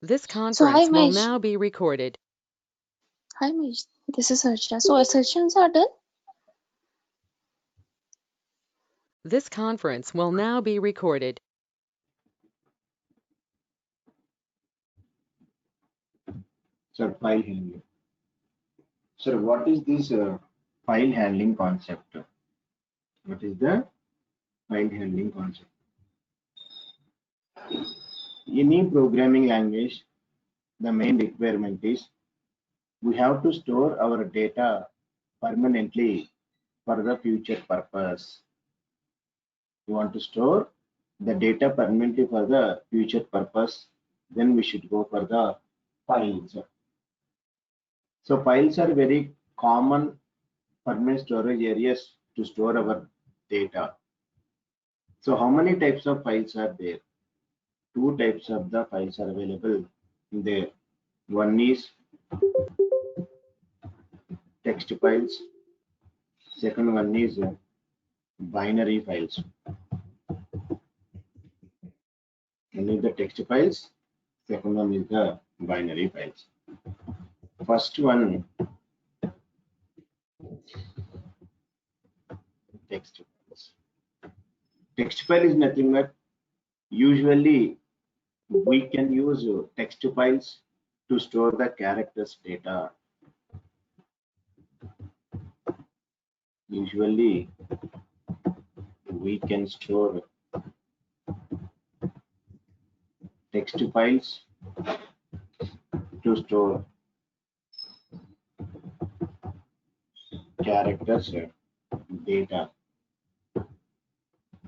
This So hi conference will Mahesh. now be recorded. Hi Mahesh. This is Archana. So our sessions are done. This conference will now be recorded. Sir, file handling. Sir, what is this file handling concept? What is the file handling concept? Any programming language, the main requirement is we have to store our data permanently for the future purpose. You want to store the data permanently for the future purpose, then we should go for the files. So files are very common permanent storage areas to store our data. So how many types of files are there? Two types of the files are available there. One is text files. Second one is binary files. One is the text files. Second one is the binary files. First one, text files. Text file is nothing but usually we can use text files to store the characters data. Usually we can store text files to store characters data.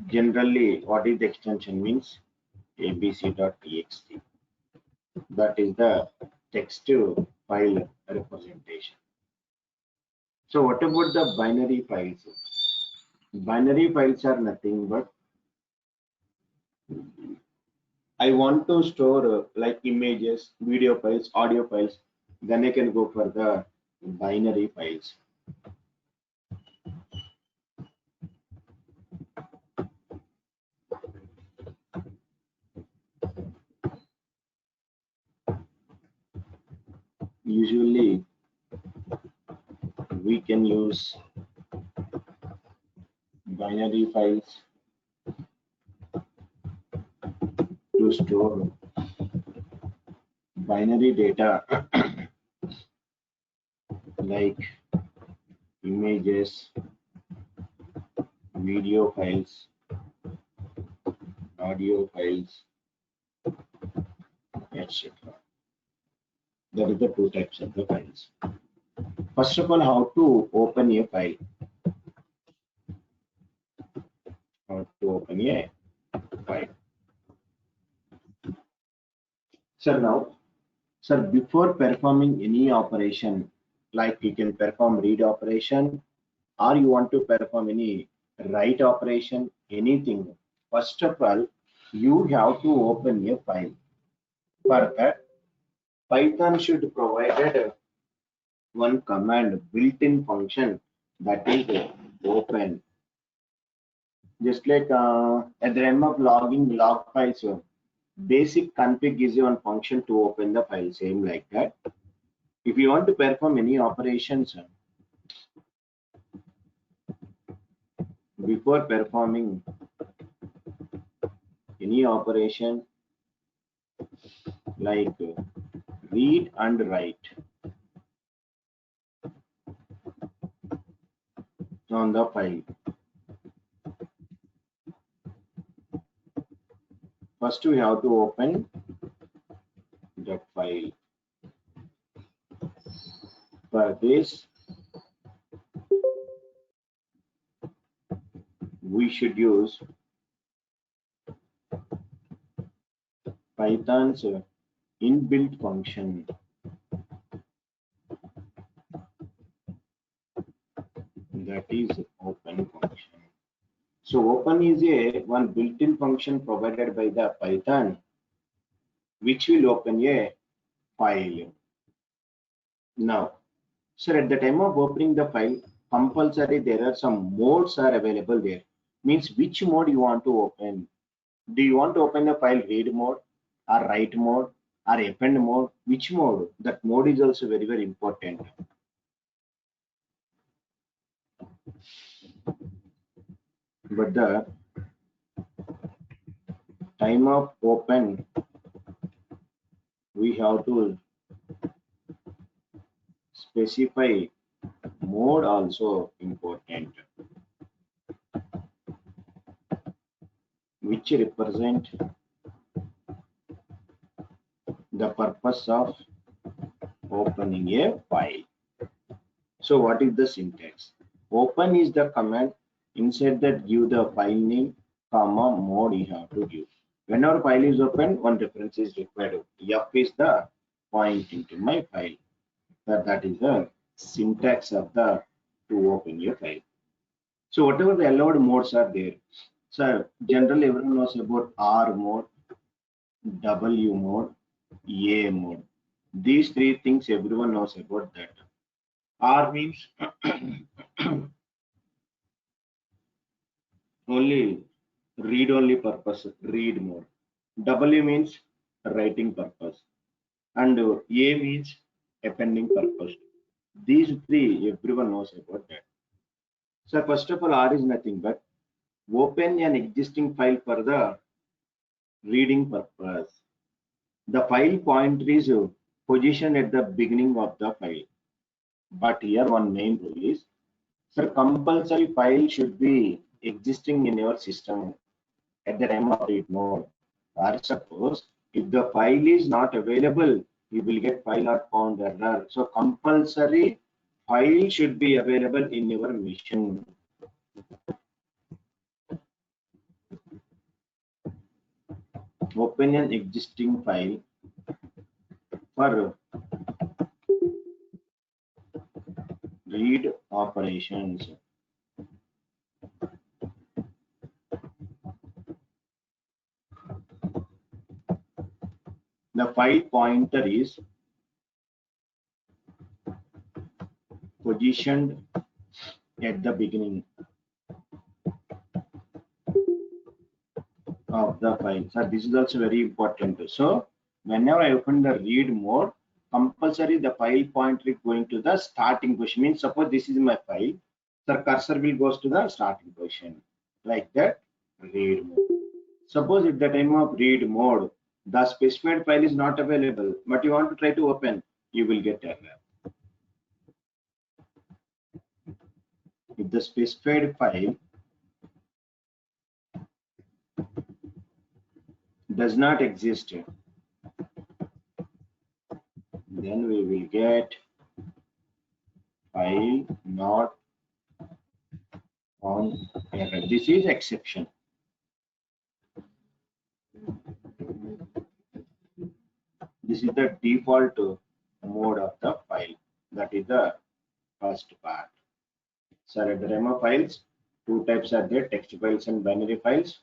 Generally, what is the extension means? abc.txt. That is the text file representation. So what about the binary files? Binary files are nothing but I want to store like images, video files, audio files. Then I can go for the binary files. Usually we can use binary files to store binary data like images, video files, audio files, etc. That is the two types of the files. First of all, how to open a file? How to open a file? Sir, before performing any operation, like you can perform read operation, or you want to perform any write operation, anything. First of all, you have to open a file. For that, Python should provide one command built-in function that is open. Just like at the time of logging log files, basic config gives you one function to open the file, same like that. If you want to perform any operations, before performing any operation like read and write on the file, first we have to open that file. For this, we should use Python's inbuilt function. That is open function. So open is a one built-in function provided by the Python, which will open a file. Now, sir, at the time of opening the file, compulsory there are some modes are available there. Means which mode you want to open. Do you want to open the file read mode or write mode or append mode. Which mode? That mode is also very, very important. But the time of open, we have to specify mode also important, which represent the purpose of opening a file. So what is the syntax? Open is the command. Inside that, give the file name, comma, mode you have to give. Whenever file is open, one reference is required. F is the pointing to my file. That is the syntax of the to open your file. So whatever the allowed modes are there. So generally everyone knows about R mode, W mode, A mode. These three things everyone knows about that. R means only read only purpose, read mode. W means writing purpose, and A means appending purpose. These three everyone knows about that. So first of all, R is nothing but open an existing file for the reading purpose. The file pointer is positioned at the beginning of the file. But here one main rule is, sir, compulsory file should be existing in your system at the time of read mode. Or suppose if the file is not available, you will get file not found error. So compulsory file should be available in your machine. Open an existing file for read operations. The file pointer is positioned at the beginning of the file. So this is also very important. So whenever I open the read mode, compulsory the file pointer is going to the starting position. Means suppose this is my file, the cursor will goes to the starting position, like that. Read mode. Suppose at the time of read mode, the specified file is not available, but you want to try to open, you will get error. If the specified file does not exist, then we will get file not on error. This is exception. This is the default mode of the file. That is the first part. So at the time of files, two types are there: text files and binary files.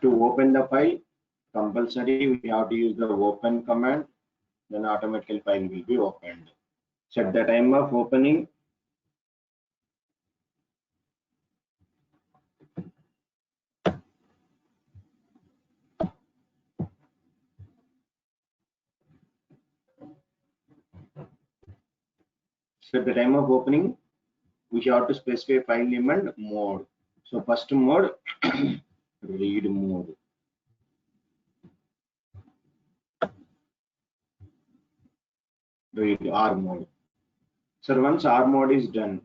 To open the file, compulsory we have to use the open command, then automatically file will be opened. So at the time of opening, we have to specify file name and mode. So first mode, read mode. Read R mode. So once R mode is done,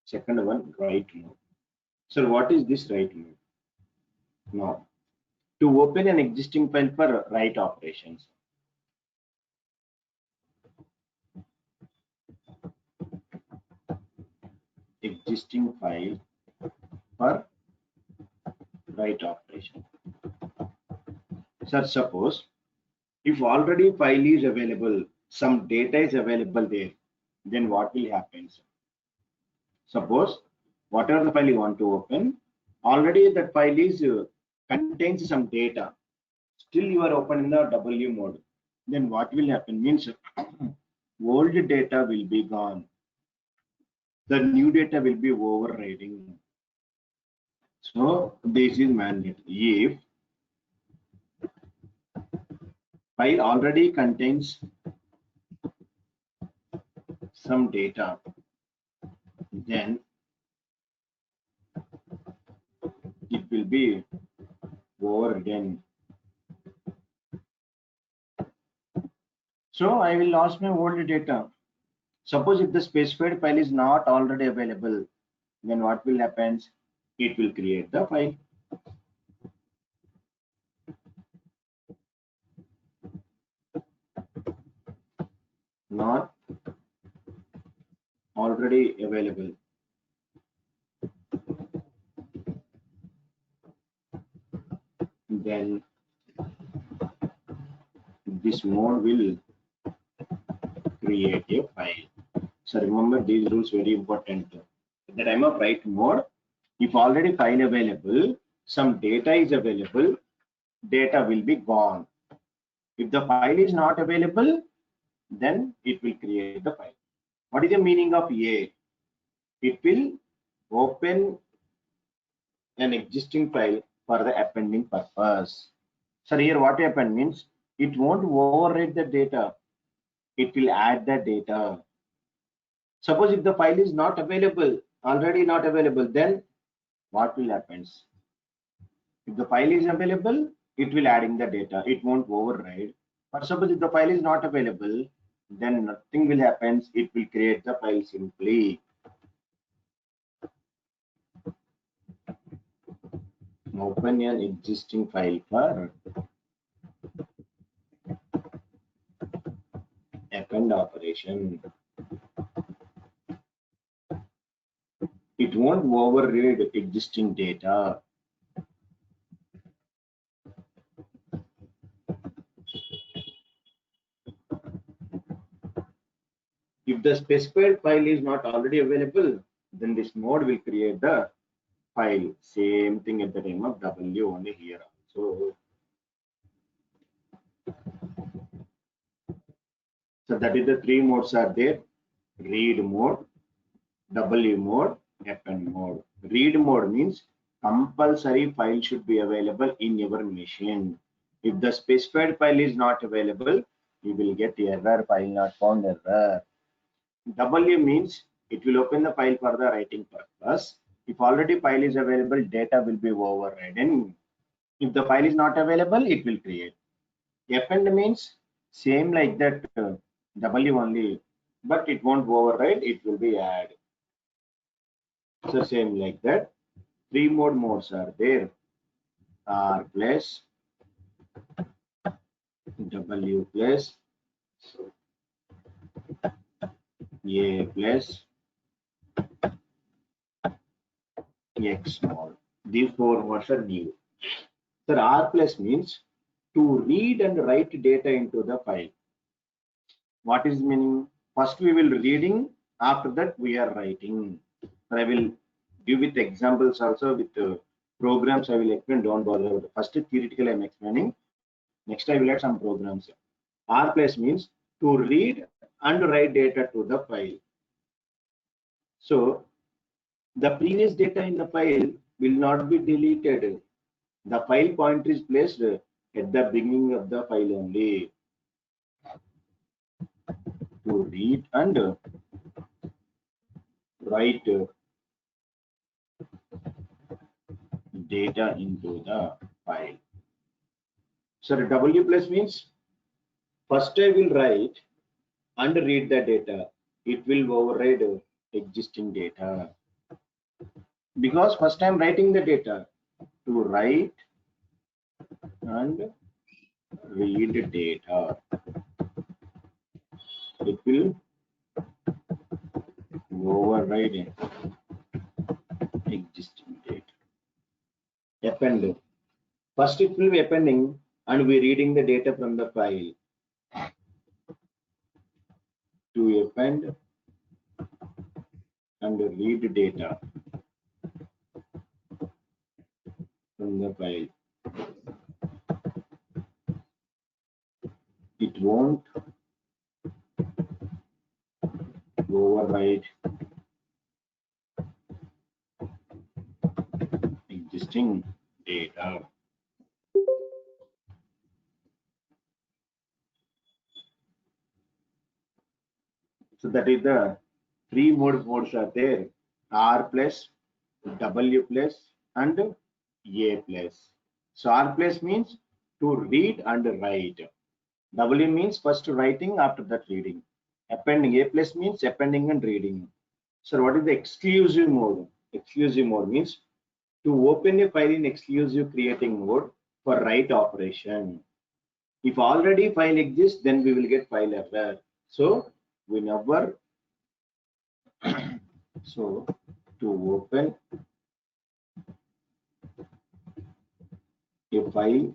second one, write mode. So what is this write mode? Now, to open an existing file for write operations. Existing file for write operation. So suppose if already file is available, some data is available there, then what will happen? Suppose whatever the file you want to open, already that file is contains some data. Still you are opening the W mode. Then what will happen? Means old data will be gone. The new data will be overriding. So this is mandatory. If file already contains some data, then it will be overridden. So I will lose my old data. Suppose if the specified file is not already available, then what will happen? It will create the file. Not already available. Then this mode will create a file. So remember these rules very important. At the time of write mode, if already file available, some data is available, data will be gone. If the file is not available, then it will create the file. What is the meaning of A? It will open an existing file for the appending purpose. So here what happened means it won't overwrite the data. It will add the data. Suppose if the file is not available, already not available, then what will happen? If the file is available, it will add in the data. It won't override. But suppose if the file is not available, then nothing will happen. It will create the file simply. Open an existing file for append operation. It won't override existing data. If the specified file is not already available, then this mode will create the file. Same thing at the time of W only here also. So that is the three modes are there: read mode, W mode, append mode. Read mode means compulsory file should be available in your machine. If the specified file is not available, you will get error, file not found error. W means it will open the file for the writing purpose. If already file is available, data will be overridden. If the file is not available, it will create. Append means same like that W only, but it won't override, it will be add. So same like that. Three modes are there. R plus, W plus, A plus, X mode. These four modes are new. So R plus means to read and write data into the file. What is meaning? First we will reading, after that we are writing. I will give with examples also with programs I will explain, don't bother. First theoretical I am explaining, next I will add some programs. R plus means to read and write data to the file. So the previous data in the file will not be deleted. The file pointer is placed at the beginning of the file only. To read and write data into the file. So W plus means first I will write and read the data. It will override existing data. Because first I am writing the data. To write and read data. It will override existing data. Append. First it will be appending and we reading the data from the file. To append and read data from the file. It won't override existing data. So that is the three modes are there: R plus, W plus, and A plus. So R plus means to read and write. W means first writing, after that reading. Appending. A plus means appending and reading. So what is the exclusive mode? Exclusive mode means to open a file in exclusive creating mode for write operation. If already file exists, then we will get file error. So we never so to open a file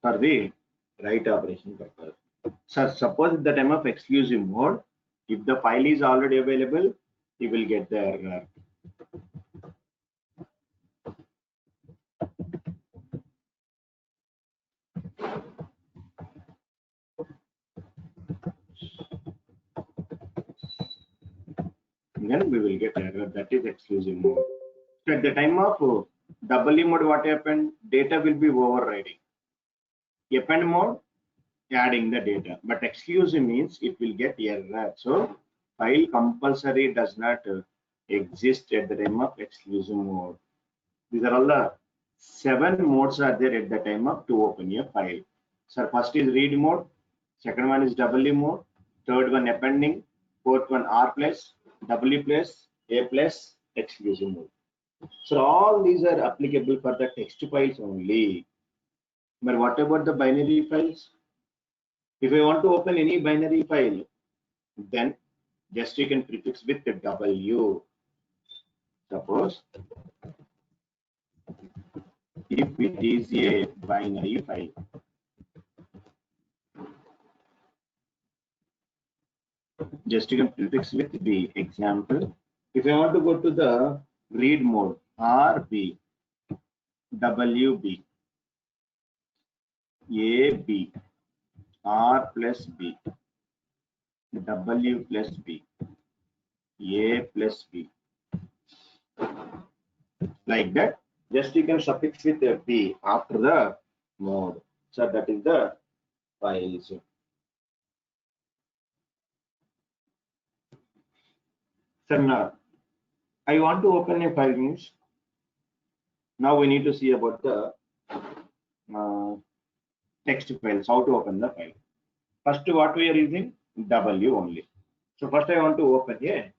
for the write operation purpose. So suppose at the time of exclusive mode, if the file is already available, you will get the error. Then we will get error. That is exclusive mode. So at the time of W mode, what happened? Data will be overriding. Append mode, adding the data. But exclusive means it will get error. So file compulsory does not exist at the time of exclusive mode. These are all the 7 modes are there at the time of to open a file. So first is read mode, second one is W mode, third one appending, fourth one R plus, W plus, A plus, exclusive mode. So all these are applicable for the text files only. But what about the binary files? If I want to open any binary file, then just you can prefix with the W. Suppose if it is a binary file, just you can prefix with B. Example, if I want to go to the read mode, RB, WB, AB, R plus B, W plus B, A plus B, like that. Just you can suffix with a B after the mode. So that is the files. So now I want to open a file means now we need to see about the text files, how to open the file. First, what we are using? W only. So first I want to open a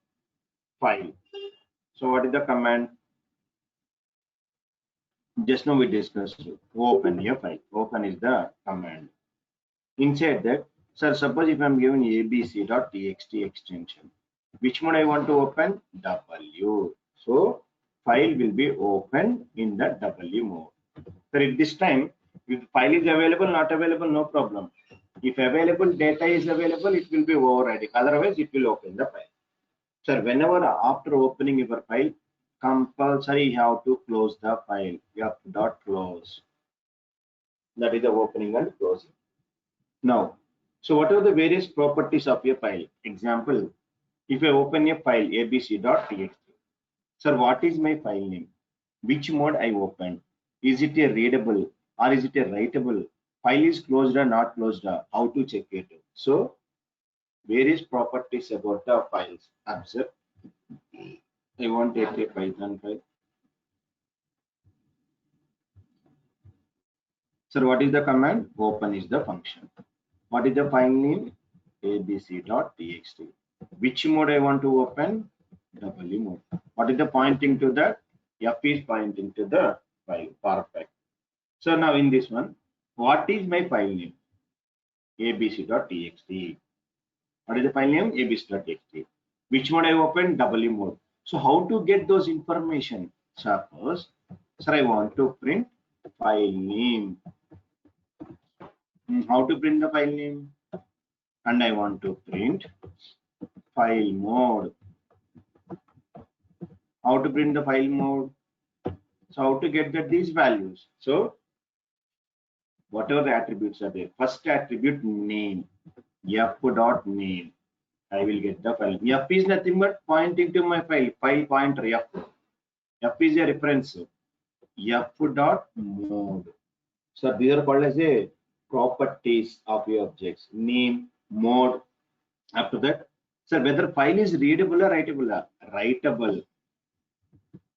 file. So what is the command? Just now we discussed open a file. Open is the command. Inside that, sir, suppose if I'm given abc.txt extension, which mode I want to open? W. So file will be opened in the W mode. So at this time, if file is available, not available, no problem. If available data is available, it will be overriding. Otherwise, it will open the file. So whenever after opening your file, compulsory you have to close the file. You have to dot close. That is the opening and closing. Now, so what are the various properties of a file? Example, if I open a file abc.txt, sir, what is my file name? Which mode I opened? Is it a readable or is it a writable? File is closed or not closed? How to check it? So, various properties about the files. Observe. I want to take a Python file. Sir, what is the command? Open is the function. What is the file name? abc.txt. Which mode I want to open? W mode. What is the pointing to that? F is pointing to the file. Perfect. So now in this one, what is my file name? abc.txt. What is the file name? abc.txt. Which mode I open? W mode. So how to get those information? Suppose, sir, I want to print file name. How to print the file name? And I want to print file mode. How to print the file mode? So how to get these values? So whatever the attributes are there, first attribute name, f dot name. I will get the file. F is nothing but pointing to my file pointer F. F is a reference. F dot mode. So these are called as a properties of your objects. Name, mode. After that, so whether file is readable or writable? Writable.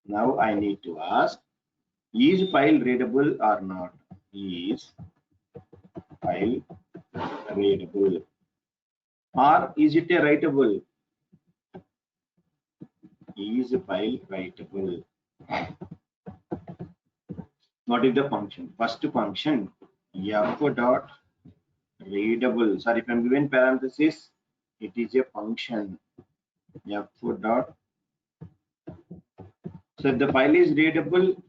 Now I need to ask, is file readable or not? Is file readable? Or is it a writable? Is file writable? What is the function? First function, F dot readable. Sorry, if I'm given parenthesis, it is a function. F dot. So if the file is readable,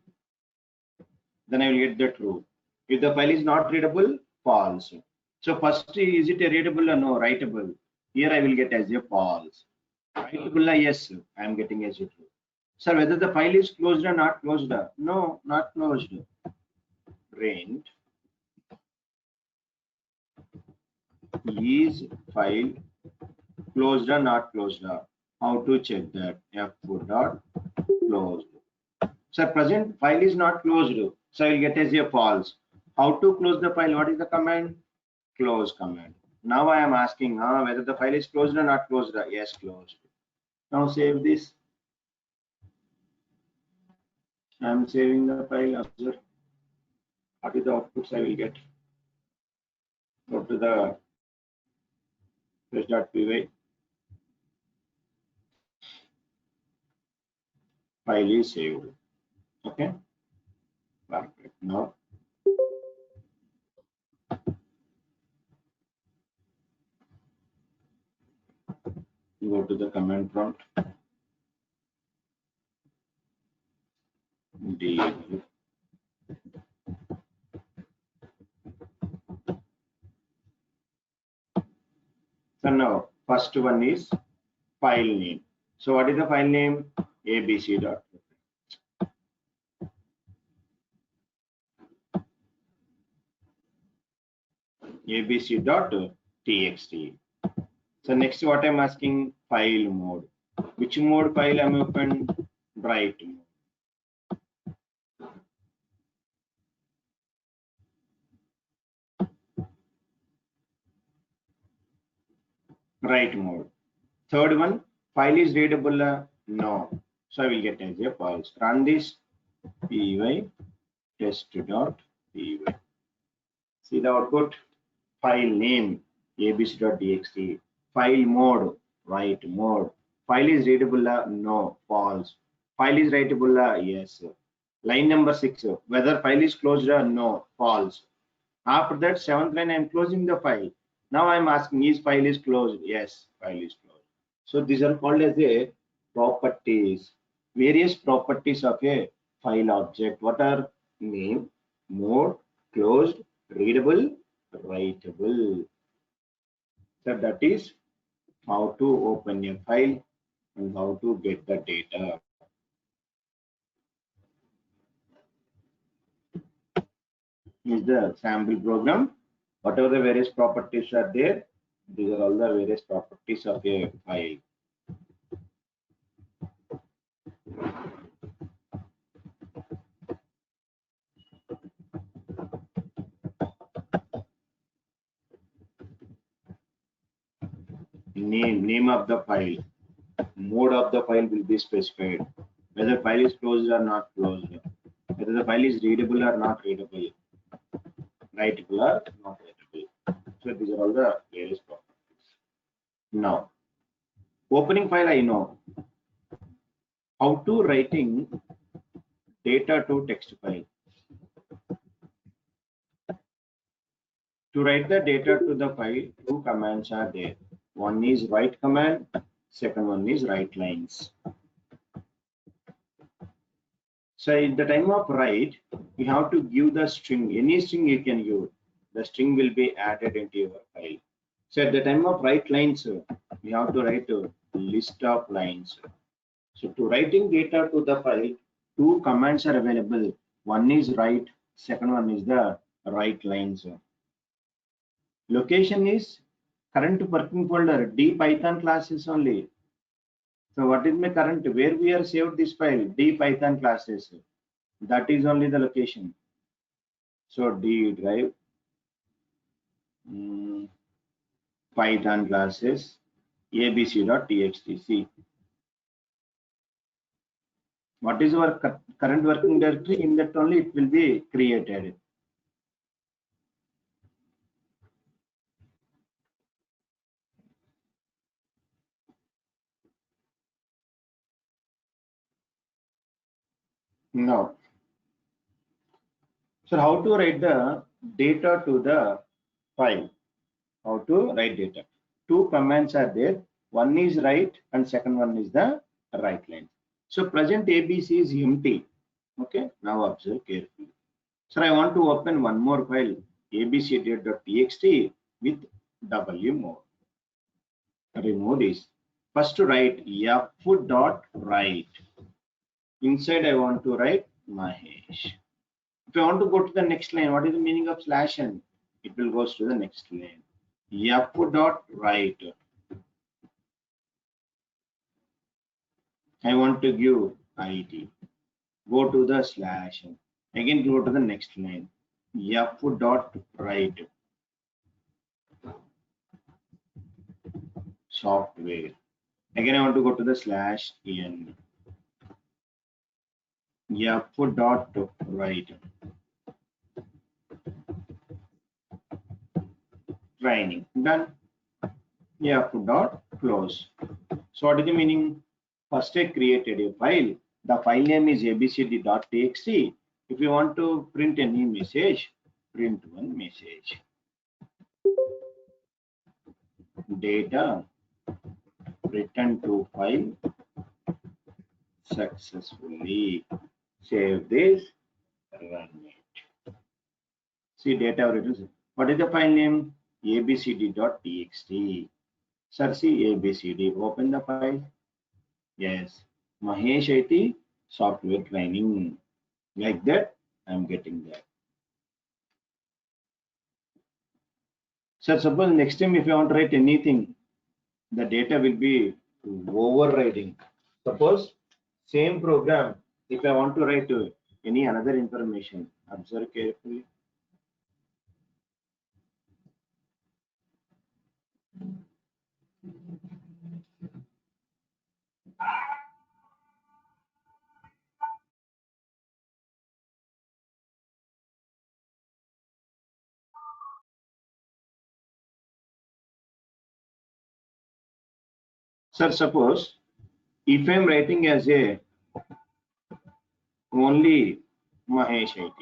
then I will get the true. If the file is not readable, false. So first, is it a readable or no? Writable. Here I will get as a false. Writable, yes, I am getting as a true. So whether the file is closed or not closed? No, not closed. Print is file closed or not closed? How to check that? F dot closed. So present file is not closed, so I will get as a false. How to close the file? What is the command? Close command. Now I am asking whether the file is closed or not closed. Yes, closed. Now save this. I am saving the file. Observe what is the outputs I will get. Go to the fresh.py. File is saved. Okay. Perfect. Now go to the command prompt. Debug. So now first one is file name. So what is the file name? ABC dot. abc.txt. So next what I'm asking, file mode. Which mode file I'm open? Write mode. Write mode. Third one, file is readable? No. So I will get as a false. Run this py test.py. See the output? File name abc.txt. File mode, write mode. File is readable? No, false. File is writable? Yes. Line number 6, whether file is closed or no, false. After that, 7th line, I am closing the file. Now I am asking, is file is closed? Yes, file is closed. So these are called as a properties, various properties of a file object. What are? Name, mode, closed, readable, writable. So that is how to open a file and how to get the data. Is the sample program. Whatever the various properties are there, these are all the various properties of a file. Name of the file, mode of the file will be specified, whether file is closed or not closed, whether the file is readable or not readable, writable or not writable. So these are all the various properties. Now, opening file, I know. How to writing data to text file. To write the data to the file, two commands are there. One is write command, second one is write lines. So at the time of write, you have to give the string, any string you can use. The string will be added into your file. So at the time of write lines, we have to write a list of lines. So to writing data to the file, two commands are available. One is write, second one is the write lines. Location is current working folder D Python classes only. So what is my current? Where we are saved this file? D Python classes. That is only the location. So D drive Python classes abc.txt. See what is our current working directory. In that only it will be created. Now, so how to write the data to the file? How to write data? Two commands are there. One is write and second one is the write line. So present ABC is empty. Okay, now observe carefully. So I want to open one more file abc.txt with W mode. Remove this. First to write f.write. Inside I want to write Mahesh. If I want to go to the next line, what is the meaning of slash n? It will go to the next line. f.write. I want to give ID. Go to the slash n. Again go to the next line. f.write. Software. Again I want to go to the slash n. f.write. Training. Done. f.close. So what is the meaning? First I created a file. The file name is abcd.txt. If you want to print any message, print one message. Data written to file successfully. Save this, run it. See data written. What is the file name? abcd.txt. Search abcd. Open the file. Yes, Mahesh IT software training. Like that, I'm getting that. So suppose next time if you want to write anything, the data will be overriding. Suppose same program, if I want to write any another information, observe carefully. Sir, suppose if I'm writing as a only Mahesh IT,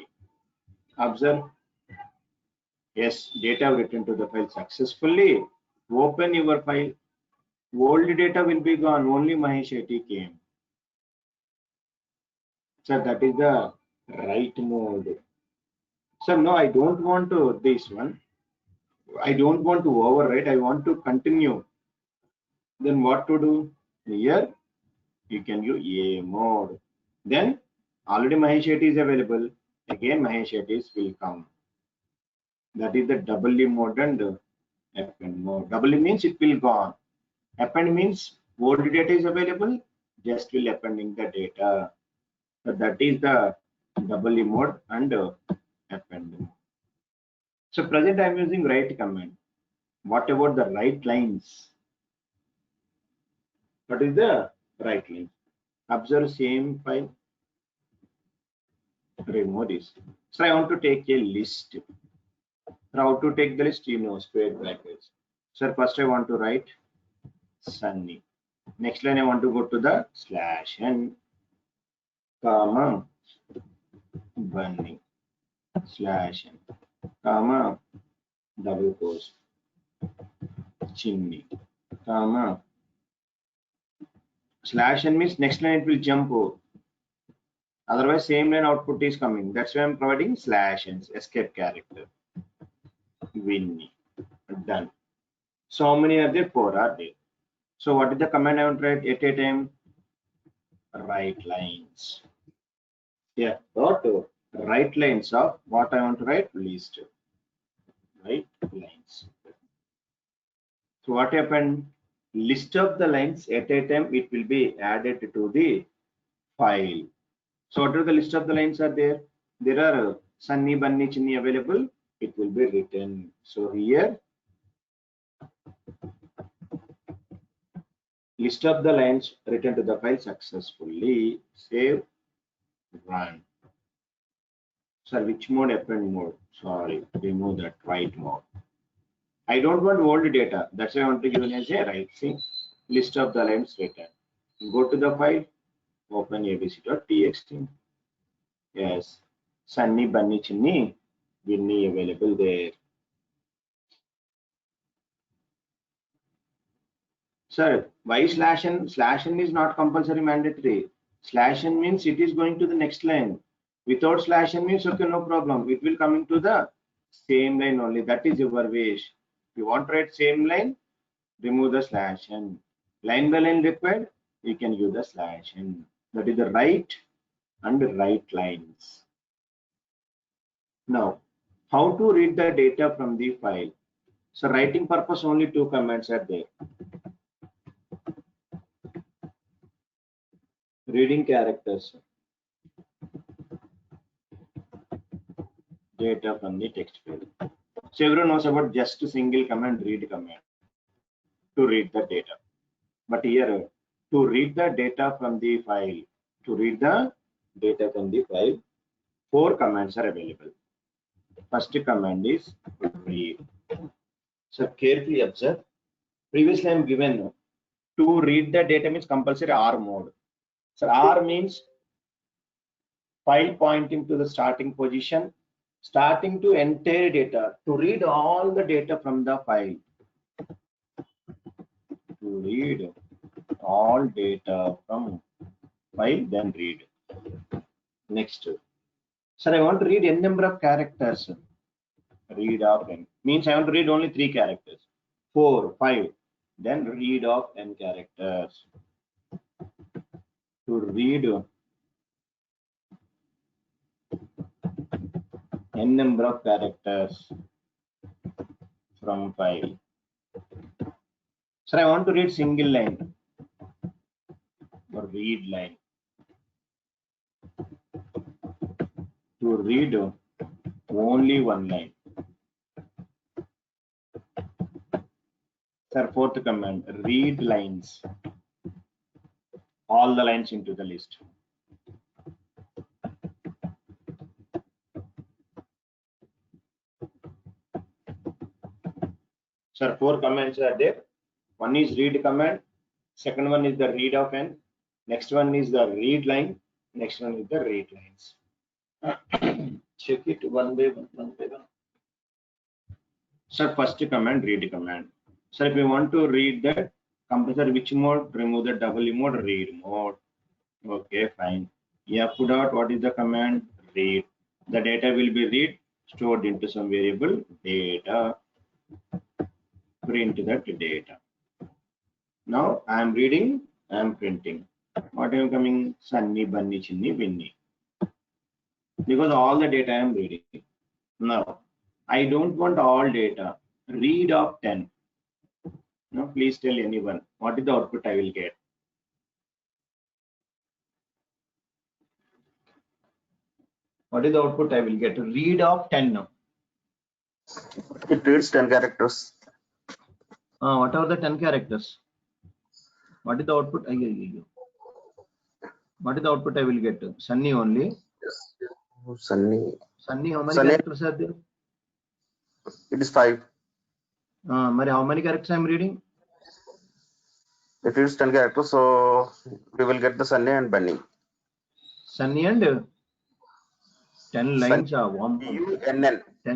observe. Yes, data written to the file successfully. Open your file. Old data will be gone. Only Mahesh IT came. So that is the write mode. So no, I don't want to this one. I don't want to overwrite. I want to continue. Then what to do? Here you can use A mode. Then already Mahesh IT is available. Again Mahesh IT will come. That is the double E mode and append mode. Double E means it will gone. Append means old data is available. Just will appending the data. So that is the double E mode and append. So present I am using write command. What about the write lines? What is the write line? Observe same file. Remove this. So I want to take a list. How to take the list? You know, square brackets. So first I want to write Sunny. Next line I want to go to the slash n, comma Bunny, slash n, comma double quotes, Chimney, comma slash n means next line it will jump over. Otherwise same line output is coming. That's why I'm providing slash n, escape character. Winnie. Done. So how many are there? 4 are there. So what is the command I want to write at a time? Write lines. Yeah, dot write lines of what I want to write list. Write lines. So what happened? List of the lines at a time, it will be added to the file. So what are the list of the lines are there? There are Sunny, Bunny, Chinny available. It will be written. So here, list of the lines written to the file successfully. Save, run. Sir, which mode? Append mode. Sorry, remove that. Write mode. I don't want old data. That's why I want to give it as a write. See, list of the lines written. Go to the file. Open abc.txt. Yes, Sunny, Bunny, Chinny, Winnie available there. Sir, why slash n? Slash n is not compulsory mandatory. Slash n means it is going to the next line. Without slash n means okay, no problem. It will come into the same line only. That is your wish. If you want to write same line, remove the slash n. Line by line required, you can use the slash n. That is the write and write lines. Now, how to read the data from the file? So writing purpose, only two commands are there. Reading characters, data from the text file. So everyone knows about just a single command, read command, to read the data. But here, to read the data from the file, four commands are available. First command is read. So carefully observe. Previously I am given to read the data means compulsory R mode. So R means file pointing to the starting position, starting to entire data, to read all the data from the file. To read all data from file, then read. Next. Sir, I want to read n number of characters. Read of n. Means I want to read only 3 characters. 4, 5. Then read of n characters. To read n number of characters from file. Sir, I want to read single line or read line. To read only one line. Sir, fourth command, read lines. All the lines into the list. Sir, 4 commands are there. One is read command. Second one is the read of n. Next one is the read line. Next one is the read lines. Check it one by one. Sir, first command, read command. Sir, if you want to read that, compulsory which mode? Remove the double mode, read mode. Okay, fine. F dot, what is the command? Read. The data will be read, stored into some variable data. Print that data. Now I am reading, I am printing. What am coming? Sunny, Bunny, Chinny, Winnie. Because all the data I am reading. Now I don't want all data. Read of 10. Now please tell anyone what is the output I will get. What is the output I will get? Read of 10 now. It reads 10 characters. What are the 10 characters? What is the output? What is the output I will get? Sunny only. Yes. Sunny. Sunny, how many characters are there? It is 5. How many characters I am reading? It reads 10 characters, so we will get the Sunny and Bunny. Sunny and 10 lines are BUNN. 10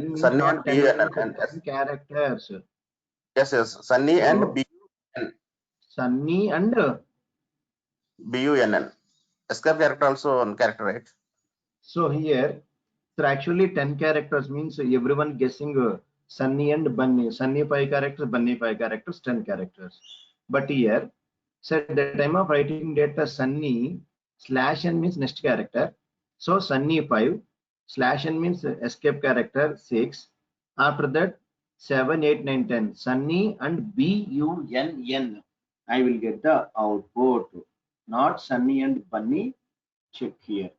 means Sunny not and 10 lines, BUNN. 10 characters. Yes. Sunny So, and BUNN. Sunny and BUNN. Escape character also one character, right? so here, so actually 10 characters means everyone guessing Sunny and Bunny. Sunny 5 characters, Bunny 5 characters, 10 characters. But here, so at the time of writing data, Sunny slash n means next character. So Sunny 5 slash n means escape character 6. After that, 7, 8, 9, 10. Sunny and BUNN. I will get the output. Not Sunny and Bunny. Check here.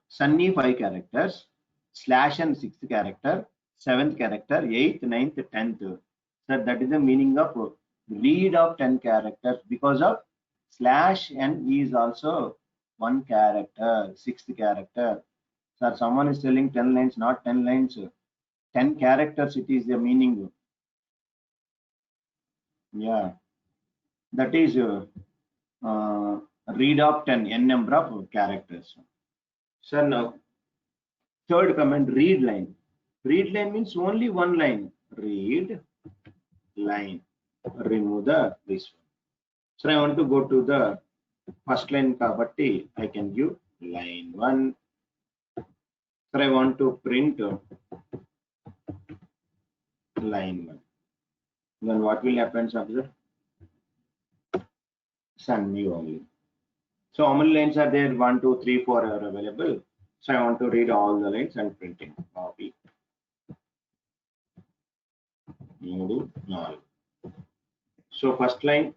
Sunny 5 characters. Slash and 6th character. 7th character. 8th, 9th, 10th. So that is the meaning of read of 10 characters, because of slash n is also 1 character, 6th character. Sir, someone is telling 10 lines, not 10 lines. 10 characters, it is the meaning. Yeah, that is read of 10, n number of characters. So now, third command, read line. Read line means only one line. Read line. Remove this one. So I want to go to the first line, kabatti I can give line 1. So I want to print line 1. Then what will happen, observe? Sunny only. So how many lines are there? 1, 2, 3, 4 are available. So I want to read all the lines and printing. Copy. So first line,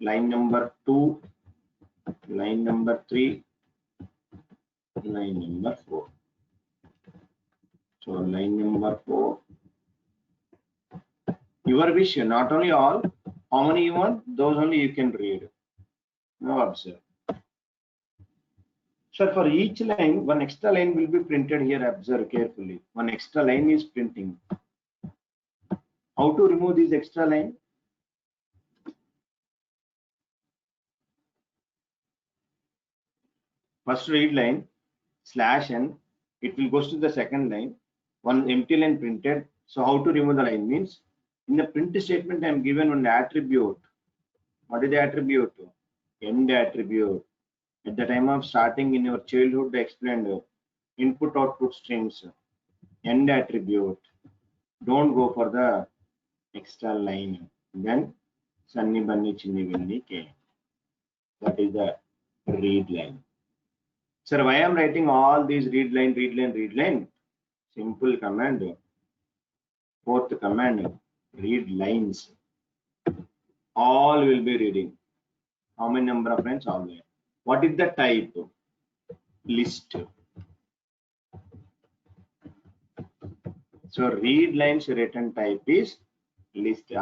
line number 2, line number 3, line number 4. So line number 4. Your wish, not only all, how many you want, those only you can read. Now observe. So for each line, one extra line will be printed here. Observe carefully. One extra line is printing. How to remove this extra line? First read line, slash n, it will go to the second line. One empty line printed. So how to remove the line means, in the print statement I am given one attribute. What is the attribute? End attribute. At the time of starting in your childhood, I explained input output streams. End attribute. Don't go for the extra line. Then Sunny Bunny Chinni Vinny came. That is the read line. Sir, why I am writing all these read line, read line, read line? Simple command. Fourth command, read lines. All will be reading. How many number of lines? All there. What is the type? List. So read lines written type is list.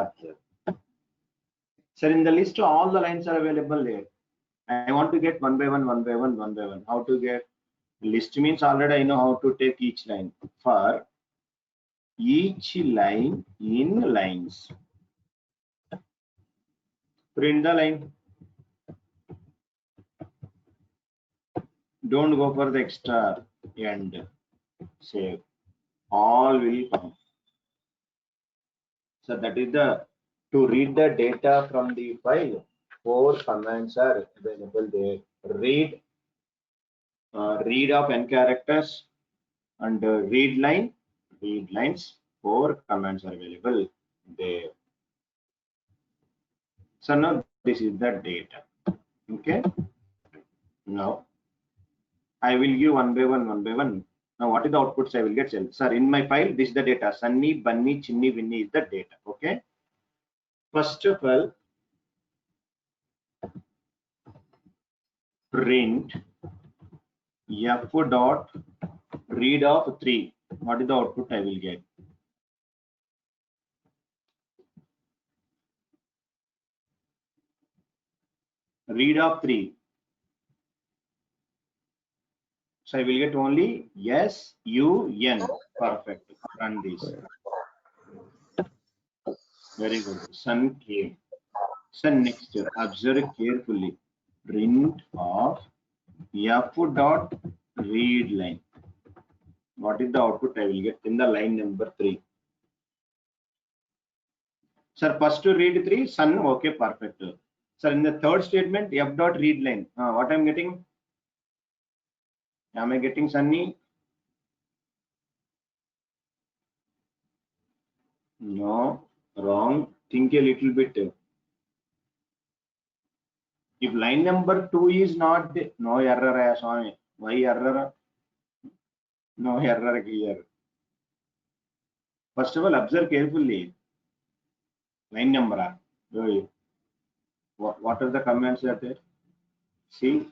Sir, in the list, all the lines are available there. I want to get one by one, one by one, one by one. How to get? List means already I know how to take each line. For each line in lines, print the line. Don't go for the extra end. Save. All will come. So that is the, to read the data from the file, 4 commands are available there. Read, read of n characters, and read line, read lines. 4 commands are available there. So now this is the data. Okay. Now I will give one by one, one by one. Now what is the outputs I will get? Sir, in my file, this is the data. Sunny, Bunny, Chinni, Vinny is the data. Okay. First of all, print f dot read of 3. What is the output I will get? Read of 3. So I will get only SUN. Perfect. Run this. Very good. Sun came. So next, observe carefully. Print of f dot read line. What is the output I will get in the line number 3? Sir, first to read 3, Sun. Okay, perfect. Sir, in the third statement, f dot read line. What I'm getting? Am I getting Sunny? No, wrong. Think a little bit. If line number 2 is not, no error, Swami. Why error? No error here. First of all, observe carefully. Line number. What are the commands are there? See,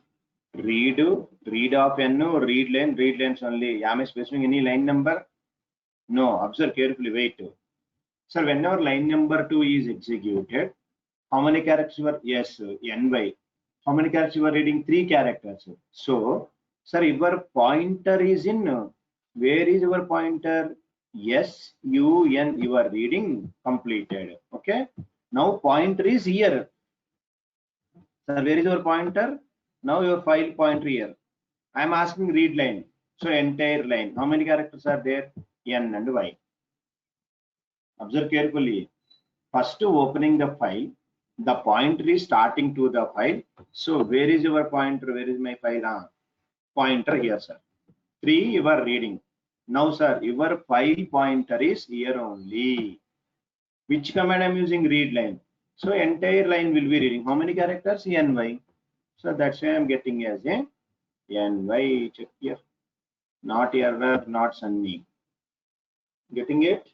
read of n, read lines only. Am I specifying any line number? No. Observe carefully. Wait. Sir, whenever line number 2 is executed, how many characters were? Yes, ny. How many characters you are reading? 3 characters. So, sir, your pointer is in. Where is your pointer? Yes, UN. You are reading completed. Okay. Now pointer is here. Sir, where is your pointer? Now your file pointer here. I am asking read line. So entire line. How many characters are there? N and Y. Observe carefully. First opening the file, the pointer is starting to the file. So where is your pointer? Where is my file? Pointer here, sir. 3 you are reading. Now, sir, your file pointer is here only. Which command I am using? Read line. So entire line will be reading. How many characters? Ny. So that's why I am getting as a Ny. Check here. Not error, not Sunny. Getting it?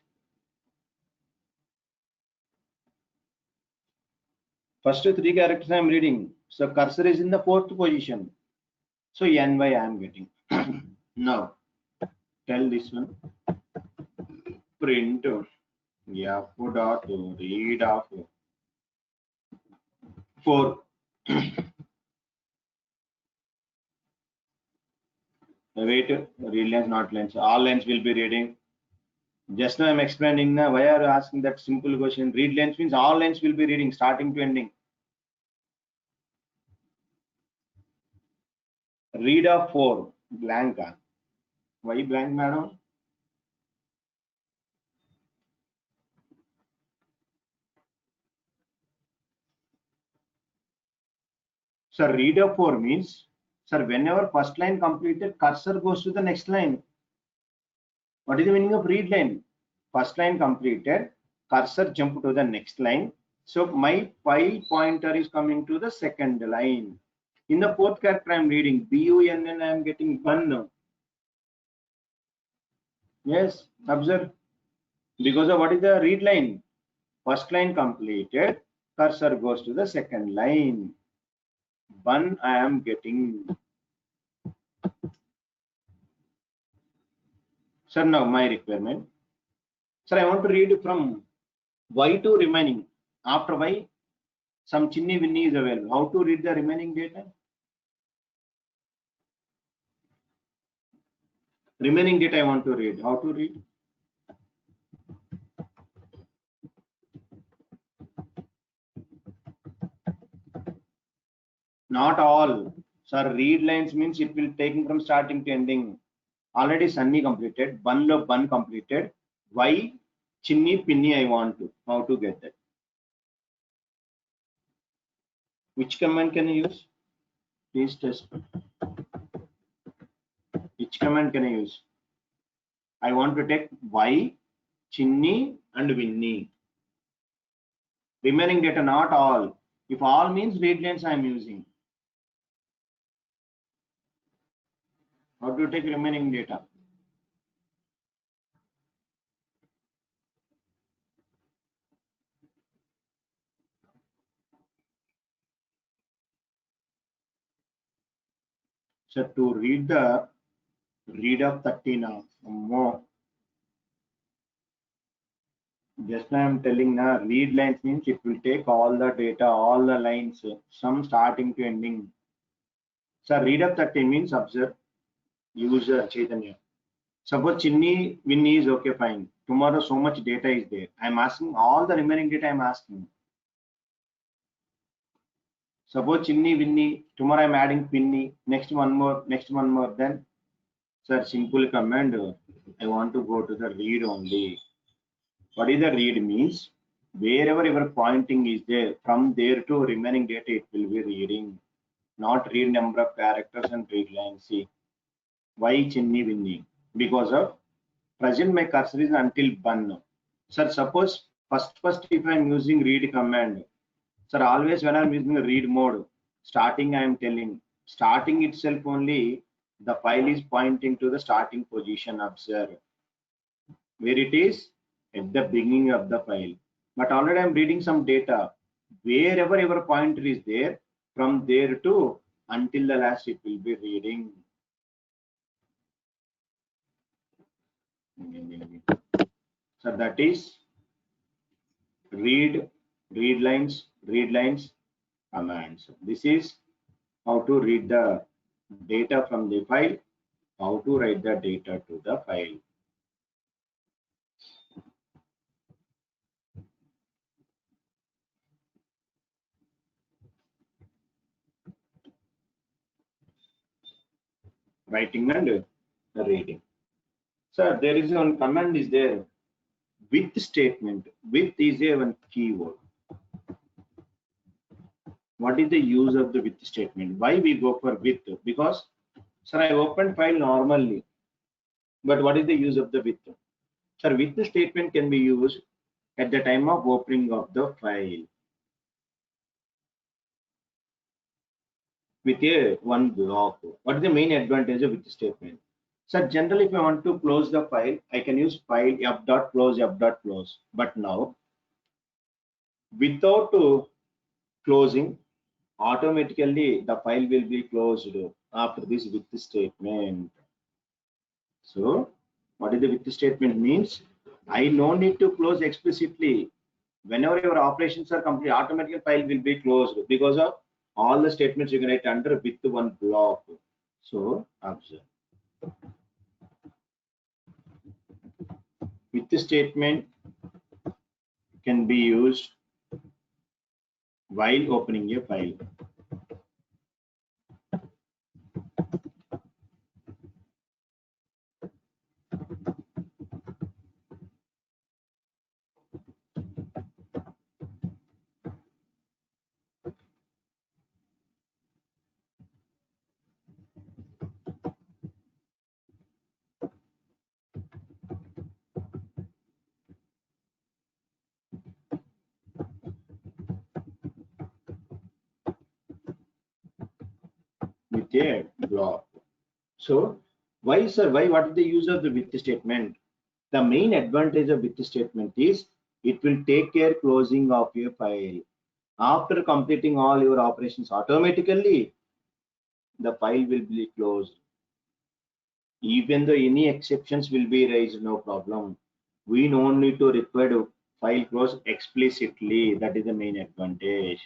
First 3 characters I am reading. So cursor is in the 4th position. So Ny I am getting. Now tell this one. Print f dot read of 4. Wait, read lines, not lines. All lines will be reading. Just now I'm explaining now. Why are you asking that simple question? Read lines means all lines will be reading, starting to ending. Read of 4 blank. Why blank, madam? Sir, read of 4 means, sir, whenever first line completed, cursor goes to the next line. What is the meaning of read line? First line completed, cursor jump to the next line. So my file pointer is coming to the second line. In the 4th character I am reading BUNN, I am getting bun. Yes, observe. Because of what is the read line? First line completed, cursor goes to the second line. Bun I am getting. Sir, now my requirement. Sir, I want to read from Y to remaining. After Y, some Chinni Winnie is available. How to read the remaining data? Remaining data I want to read. How to read? Not all. Sir, read lines means it will take from starting to ending. Already Sunny completed. Bun lo bun completed. Y Chinni Pinni I want to. How to get that? Which command can I use? Please test. Which command can I use? I want to take Y, Chinni and Winnie. Remaining data, not all. If all means read lines I am using. How to take remaining data? So to read the read of 13 more. Just now I am telling now read lines means it will take all the data, all the lines, some starting to ending. So read of 13 means observe user Chaitanya. Suppose Chinni Winnie is okay, fine. Tomorrow so much data is there. I am asking all the remaining data I am asking. Suppose Chinni Winnie, tomorrow I am adding Pinni, next one more, then sir, simple command. I want to go to the read only. What is the read means? Wherever your pointing is there, from there to remaining data it will be reading, not read number of characters and read lines. See, why Chinni Winnie? Because of present my cursor is until bun. Sir, suppose first if I am using read command, sir, always when I am using the read mode, starting I am telling, starting itself only, the file is pointing to the starting position. Observe where it is at the beginning of the file. But already I'm reading some data. Wherever your pointer is there, from there to until the last it will be reading. So that is read lines, commands. This is how to read the data from the file, how to write the data to the file. Writing and reading. So there is one command is there, with statement. With is a one keyword. What is the use of the with statement? Why we go for with? Because sir, I opened file normally, but what is the use of the with? Sir, with statement can be used at the time of opening of the file with a one block. What is the main advantage of with statement? So generally, if I want to close the file, I can use file f.close. But now, without closing, automatically the file will be closed after this with statement. So, what is the with statement means? I no need to close explicitly. Whenever your operations are complete, automatically file will be closed because of all the statements you can write under with one block. So, observe. With the statement can be used while opening a file. With a block. So why, sir, why, what is the use of the with statement? The main advantage of with statement is it will take care closing of your file. After completing all your operations, automatically the file will be closed. Even though any exceptions will be raised, no problem. We don't need to require to file close explicitly. That is the main advantage.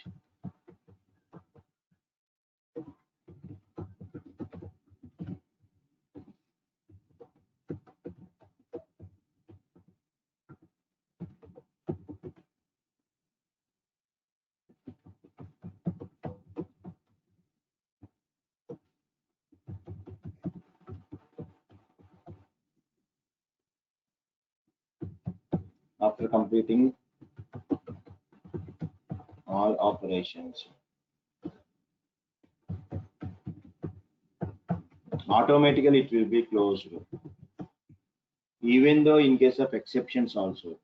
After completing all operations, automatically it will be closed, even though in case of exceptions also.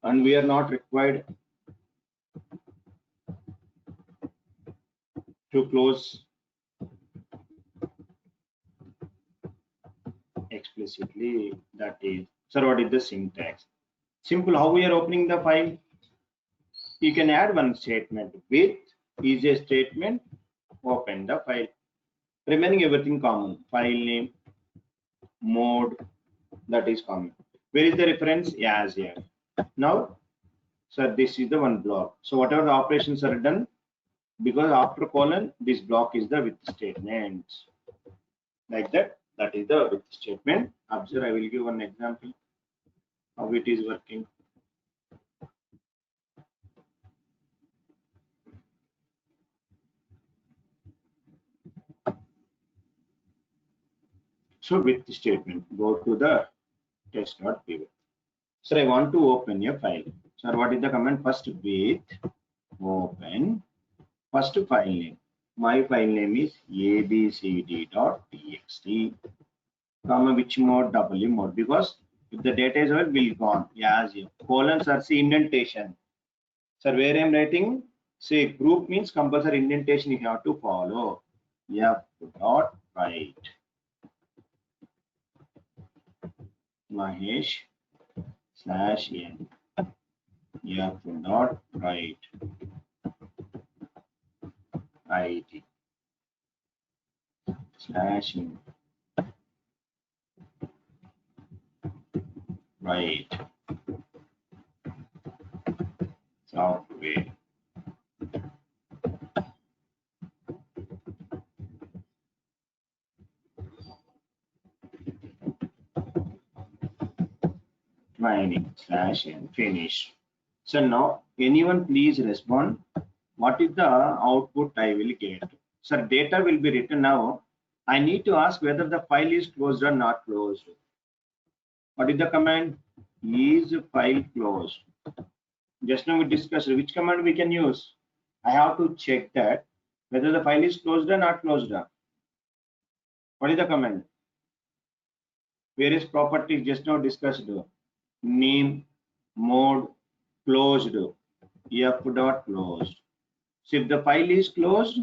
And we are not required to close explicitly. That is, sir, what is the syntax? Simple. How we are opening the file? You can add one statement. With is a statement. Open the file. Remaining everything common. File name, mode, that is common. Where is the reference? As here. Now, sir, this is the one block. So whatever the operations are done, because after colon, this block is the with statements. Like that. That is the with statement. Observe, I will give one example how it is working. So with statement, go to the test.py. So I want to open a file. So what is the command? First with open first file name. My file name is abcd.txt. Comma which mode? W mode, because if the data is will gone. As colons are see indentation. Sir, where I am writing, say group means compulsory indentation you have to follow. F dot write Mahesh slash n. F dot write IT slash n. Write software. Training slash n. Finish. So now anyone please respond. What is the output I will get? Sir, data will be written now. I need to ask whether the file is closed or not closed. What is the command? Is file closed? Just now we discussed which command we can use. I have to check that whether the file is closed or not closed. What is the command? Various properties just now discussed. Name, mode, closed, f dot closed. So if the file is closed,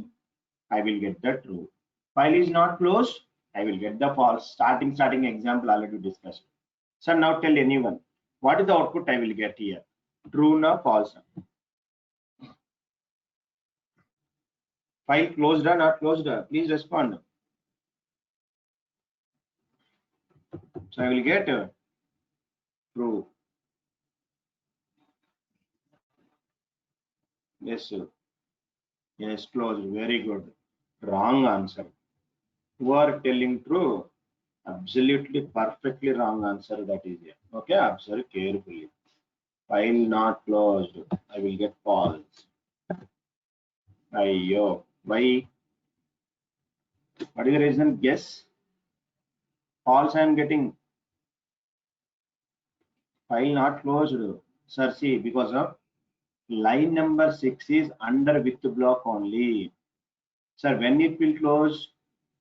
I will get the true. File is not closed, I will get the false. Starting example already discussed. So now tell anyone, what is the output I will get here? True or false? File closed or not closed? Please respond. So I will get true. Yes, sir. Yes, closed. Very good. Wrong answer. Who are telling true? Absolutely perfectly wrong answer that is here. Okay, observe carefully. File not closed. I will get false. Ayyo. Why? What is the reason? Guess. False I am getting. File not closed. Sir, see, because of line number 6 is under with block only. Sir, when it will close?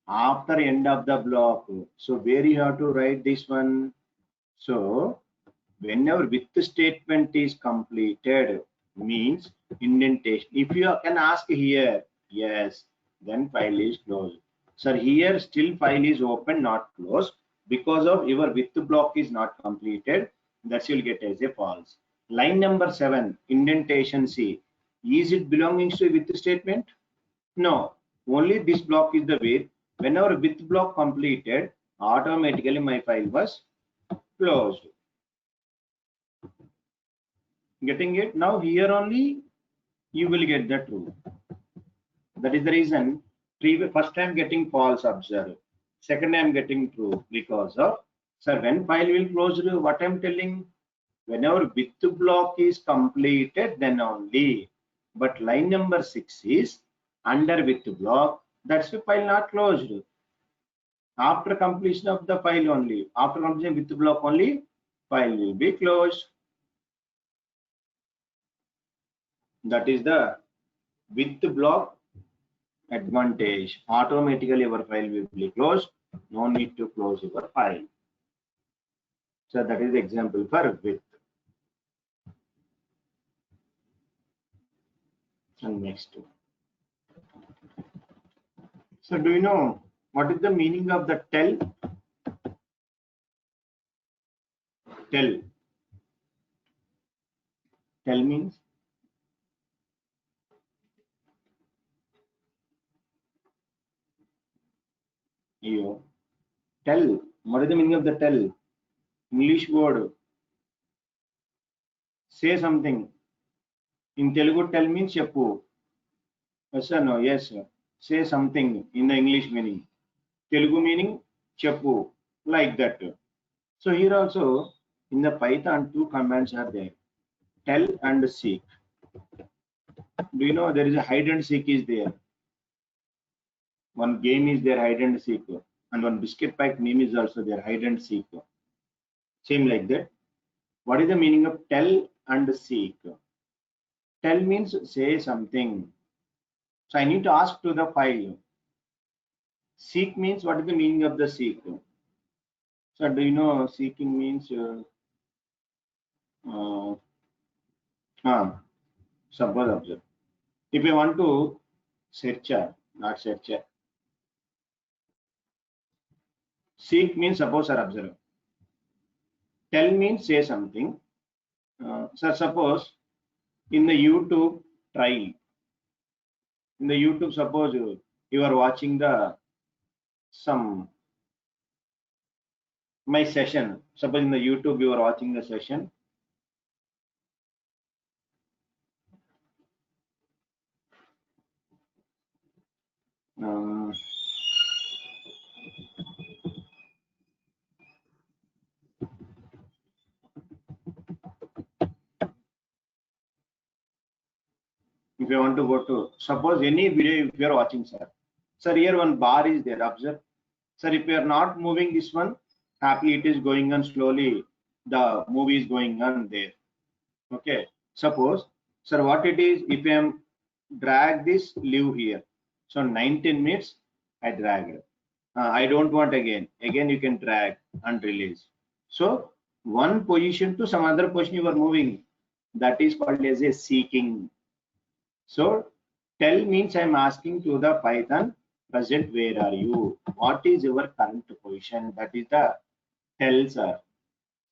After end of the block. So where you have to write this one? So whenever with statement is completed means indentation. If you can ask here, yes, then file is closed. Sir, here still file is open, not closed, because of your with block is not completed. That you'll get as a false. Line number 7, indentation C. Is it belonging to with statement? No, only this block is the way. Whenever with block completed, automatically my file was closed. Getting it? Now here only you will get the true. That is the reason first time getting false, observe. Second time getting true because of, sir, when file will close, what I'm telling, whenever with block is completed, then only. But line number 6 is under with block, that's the file not closed. After completion of the file only, after completion with block only, file will be closed. That is the with block advantage. Automatically your file will be closed. No need to close your file. So that is the example for with. And next. So do you know what is the meaning of the tell? Tell. Tell means you tell. What is the meaning of the tell? English word. Say something. In Telugu, tell means cheppu. Yes or no? Yes, sir. Say something in the English meaning. Telugu meaning cheppu, like that. So here also in the Python 2 commands are there. Tell and seek. Do you know there is a hide and seek is there? One game is there, hide and seek, and one biscuit pack name is also there, hide and seek. Same like that. What is the meaning of tell and seek? Tell means say something. So I need to ask to the file. Seek means what is the meaning of the seek? So do you know seeking means Suppose observe. If I want to search, not search. Seek means suppose or observe. Tell means say something. Sir, suppose in the YouTube trial, in the YouTube, suppose you are watching the some my session. Suppose in the YouTube you are watching the session. If you want to go to, suppose any video if you are watching, sir, here one bar is there, observe. Sir, if you are not moving this one, happily it is going on slowly, the movie is going on there. Okay, suppose, sir, what it is, if I am drag this, leave here. So 19 minutes, I drag. I don't want again you can drag and release. So one position to some other position you are moving, that is called as a seeking. So tell means I'm asking to the Python, present where are you? What is your current position? That is the tell, sir.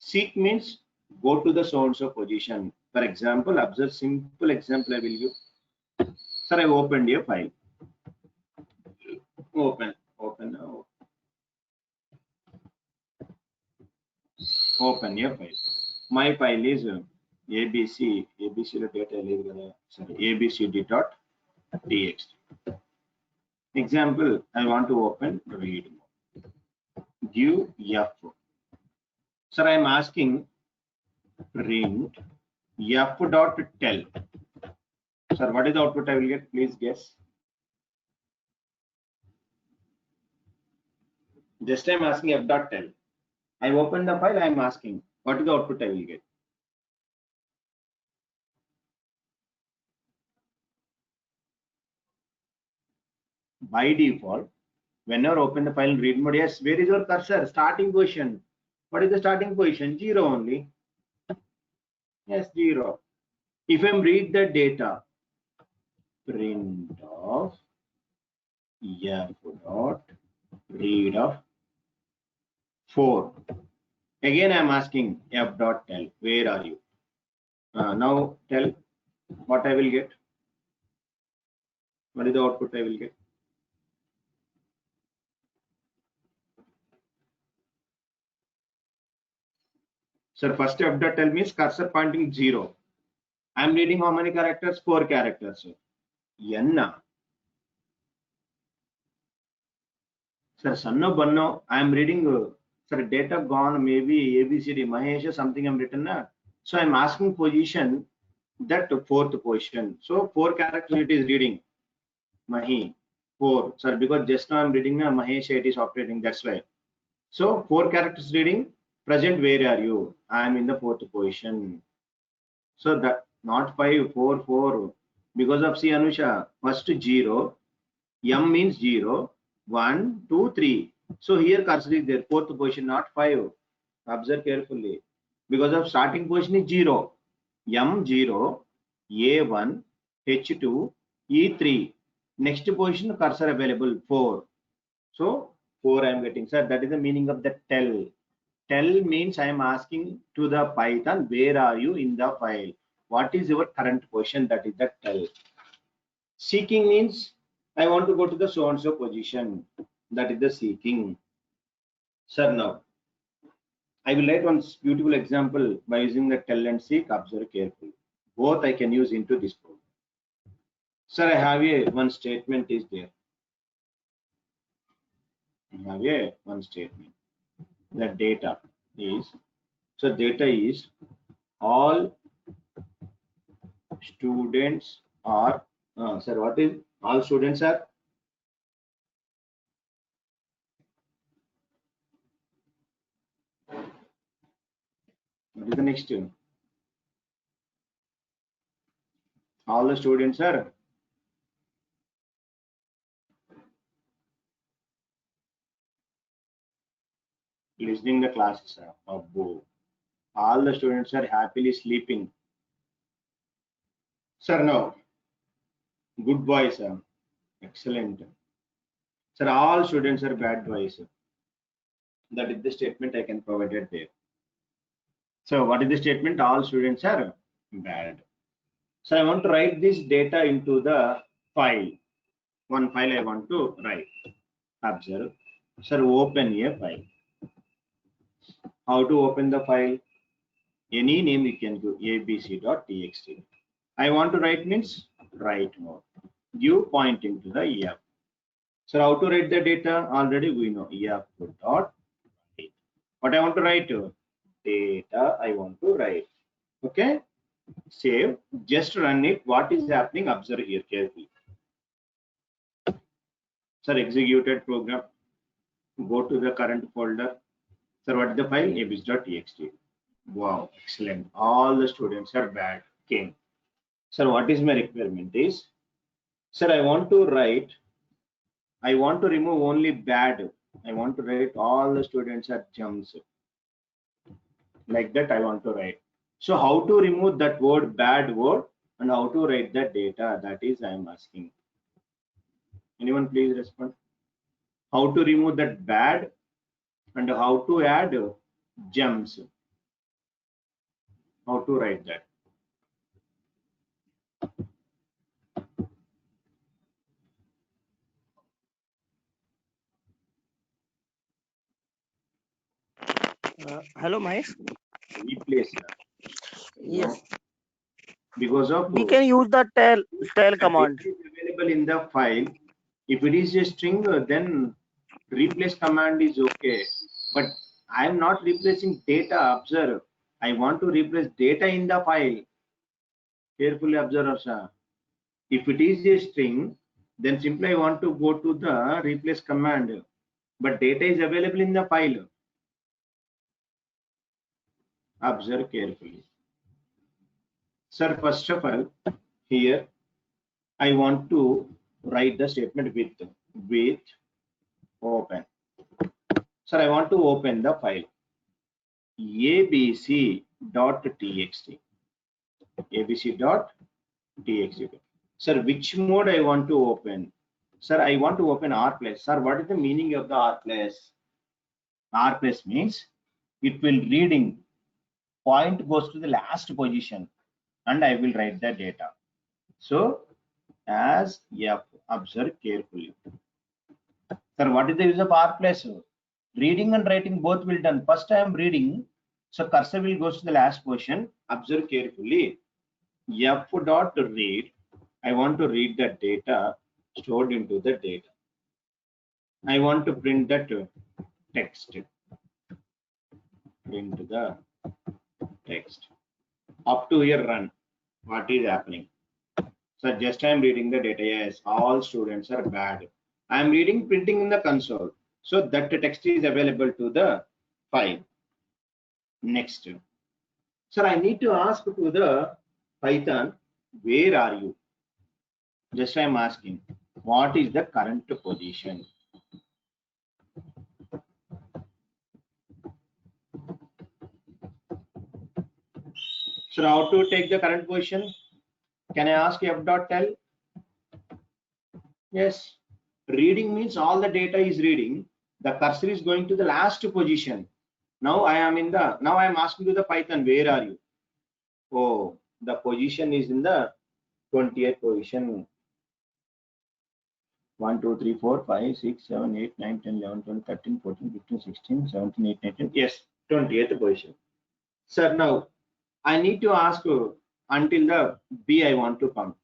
Seek means go to the so and so position. For example, observe simple example I will give. Sir, I opened a file. Open a file. My file is ABC data, sorry, abcd.txt. Example, I want to open read mode. Give F. Sir, I am asking print f.tell. Sir, what is the output I will get? Please guess. Just I am asking f.tell. I open the file, I am asking what is the output I will get. By default, whenever open the file in read mode, yes, where is your cursor? Starting position. What is the starting position? 0 only. Yes, 0. If I read the data, print of f dot read of 4. Again, I am asking f dot tell. Where are you? Now tell what I will get. What is the output I will get? Sir, first f dot tell means cursor pointing 0. I am reading how many characters? 4 characters. N. Sir, Sanno Banno, I am reading, sir, data gone, maybe ABCD, Mahesh, something I'm written. So I'm asking position, that 4th position. So 4 characters it is reading. Mahi, 4. Sir, because just now I'm reading Mahesh, it is operating, that's why. So 4 characters reading, present where are you? I am in the 4th position. So that not 5, 4, 4. Because of C Anusha, first 0, M means 0, 1, 2, 3. So here cursor is there, 4th position, not 5. Observe carefully. Because of starting position is 0, M0, A1, H2, E3. Next position cursor available 4. So 4 I am getting. Sir, that is the meaning of the tell. Tell means I am asking to the Python, where are you in the file? What is your current position? That is the tell. Seeking means I want to go to the so and so position. That is the seeking. Sir, now I will write one beautiful example by using the tell and seek. Observe carefully. Both I can use into this program. Sir, I have one statement is there. I have one statement. The data is, so data is all students are, sir, what is all students are? What is the next one? All the students are listening the classes. All the students are happily sleeping. Sir, now, good boys, sir. Excellent. Sir, all students are bad boys. That is the statement I can provide it there. So what is the statement? All students are bad. So I want to write this data into the file. One file I want to write. Observe. Sir, open a file. How to open the file? Any name you can do, abc.txt. I want to write means write mode. Give pointing to the F. So how to write the data? Already we know F dot write. What I want to write? Data I want to write. Okay. Save. Just run it. What is happening? Observe here carefully. Sir, executed program. Go to the current folder. Sir, what is the file? abc.txt. Wow, excellent. All the students are bad. Came. Sir, what is my requirement is? Sir, I want to remove only bad. I want to write all the students are gems. Like that I want to write. So how to remove that word, bad word, and how to write that data? That is I am asking. Anyone please respond? How to remove that bad and how to add gems? How to write that? Hello, Mahesh. Replace. Yes, Because of we can use the tail command. It is available in the file. If it is a string, then replace command is okay. But I am not replacing data. Observe. I want to replace data in the file. Carefully observe, Arsha. If it is a string, then simply I want to go to the replace command. But data is available in the file. Observe carefully. Sir, first of all, here I want to write the statement with open. Sir, I want to open the file abc.txt. abc.txt. Sir, which mode I want to open? Sir, I want to open rplace. Sir, what is the meaning of the rplace? Rplace means it will reading point goes to the last position and I will write the data. So as F, observe carefully. Sir, what is the use of rplace? Reading and writing both will done. First I am reading, so cursor will go to the last position. Observe carefully. F dot read. I want to read the data stored into the data. I want to print that text. Print the text. Up to here run. What is happening? So just I am reading the data. Yes, all students are bad. I am reading, printing in the console. So that text is available to the file. Next. Sir, I need to ask to the Python, where are you? Just I am asking, what is the current position? So how to take the current position? Can I ask f.tell? Yes. Reading means all the data is reading. The cursor is going to the last position. Now I am asking to the Python, where are you? Oh, the position is in the 20th position. 1, 2, 3, 4, 5, 6, 7, 8, 9, 10, 11, 12, 13, 14, 15, 16, 17, 18, 19. Yes, 20th position. Sir, now I need to ask until the B I want to come.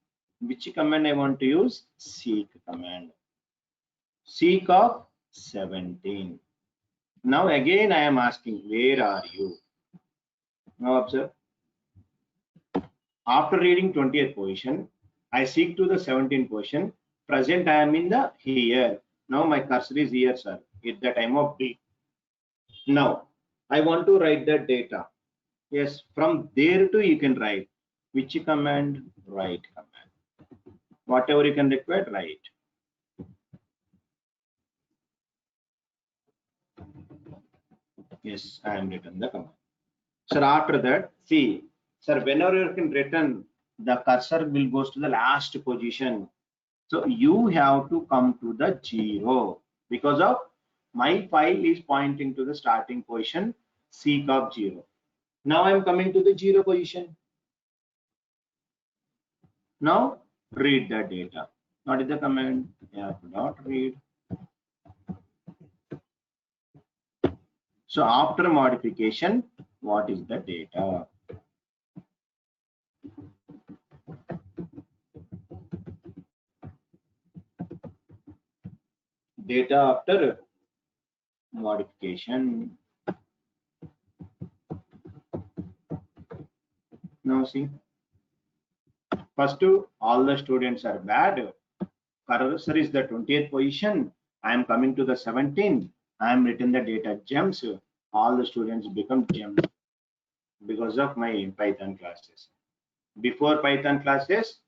Which command I want to use? Seek command. Seek of 17. Now again I am asking, where are you? Now observe. After reading 20th position, I seek to the 17th position. Present I am in the here. Now my cursor is here, sir, at the time of B. Now I want to write the data. Yes, from there to you can write. Which command? Write command. Whatever you can require, write. Yes, I am written the command. Sir, after that, see, sir, whenever you can return the cursor will goes to the last position. So you have to come to the 0 because of my file is pointing to the starting position seek of 0. Now I am coming to the 0 position. Now read the data. What is the command? Yeah, not read. So after modification, what is the data? Data after modification. Now see, first all the students are bad. Cursor is the 20th position. I am coming to the 17th. I am written the data gems. All the students become gems because of my Python classes. Before Python classes,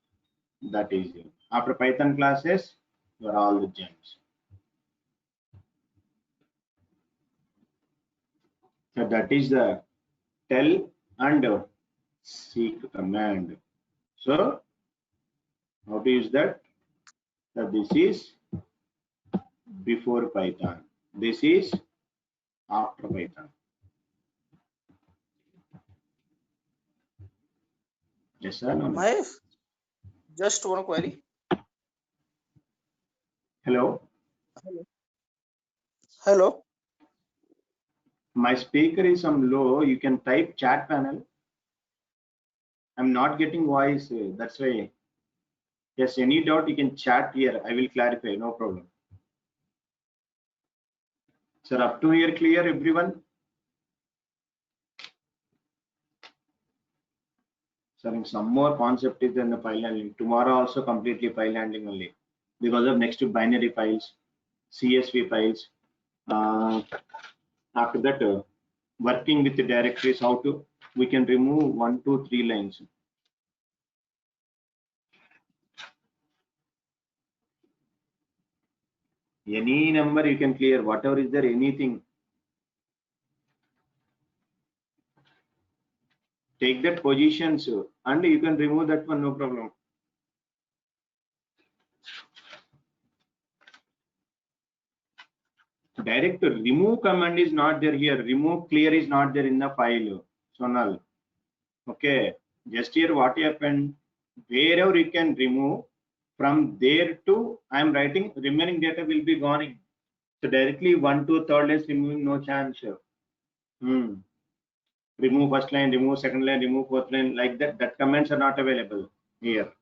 that is it. After Python classes, you are all the gems. So that is the tell and seek command. So how to use that? So this is before Python. This is after Python. Yes sir. No, no. Mahesh, just one query. Hello. Hello. My speaker is some low. You can type chat panel. I'm not getting voice. That's why. Yes, any doubt you can chat here. I will clarify. No problem. Sir, up to here clear, everyone? Sir, some more concept is in the file handling. Tomorrow also completely file handling only because of next to binary files, CSV files. After that, working with the directories, how to we can remove 1, 2, 3 lines. Any number you can clear, whatever is there, anything. Take that positions and you can remove that one, no problem. Direct remove command is not there here. Remove clear is not there in the file. So null. Okay. Just here what happened? Wherever you can remove, from there to I am writing remaining data will be gone in. So directly 1 to 3rd line removing, no chance. Remove first line, remove second line, remove fourth line, like that. That commands are not available here.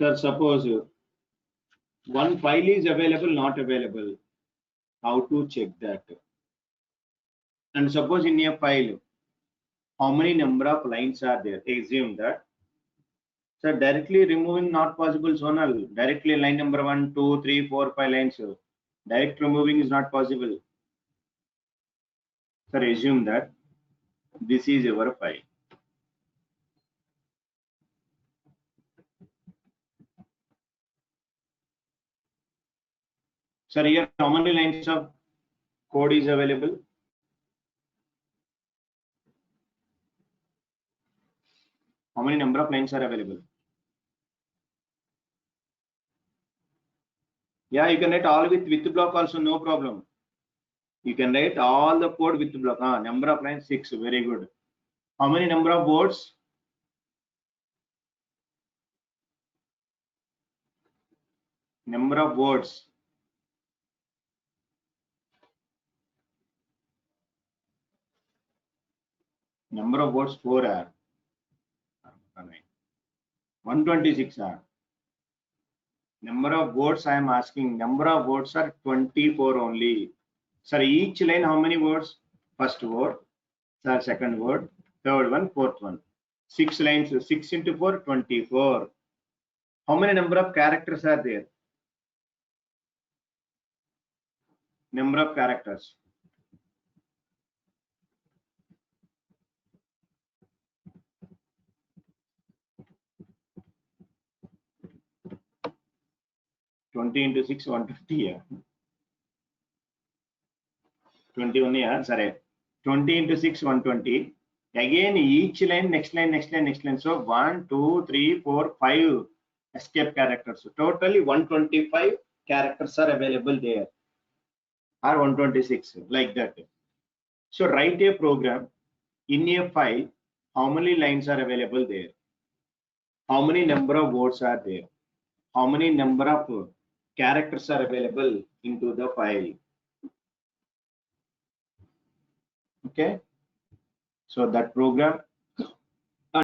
So suppose one file is available, not available. How to check that? And suppose in a file, how many number of lines are there? Assume that. So directly removing not possible. So null. Directly line number 1, 2, 3, 4, 5 lines. Direct removing is not possible. So assume that this is your file. So here how many lines of code is available? How many number of lines are available? Yeah, you can write all with block also, no problem. You can write all the code with block. Number of lines 6, very good. How many number of words? Number of words. Number of words 4 are 126 are. Number of words I am asking. Number of words are 24 only. Sir, each line how many words? First word, sir, second word, third one, fourth one. 6 lines, 6 into 4, 24. How many number of characters are there? Number of characters. Twenty into 6, 150. 21. Sorry. 20 into 6, 120. Again, each line, next line, next line, next line. So 1, 2, 3, 4, 5 escape characters. So totally 125 characters are available there, or 126, like that. So write a program in a file. How many lines are available there? How many number of words are there? How many number of characters are available into the file? Okay. So that program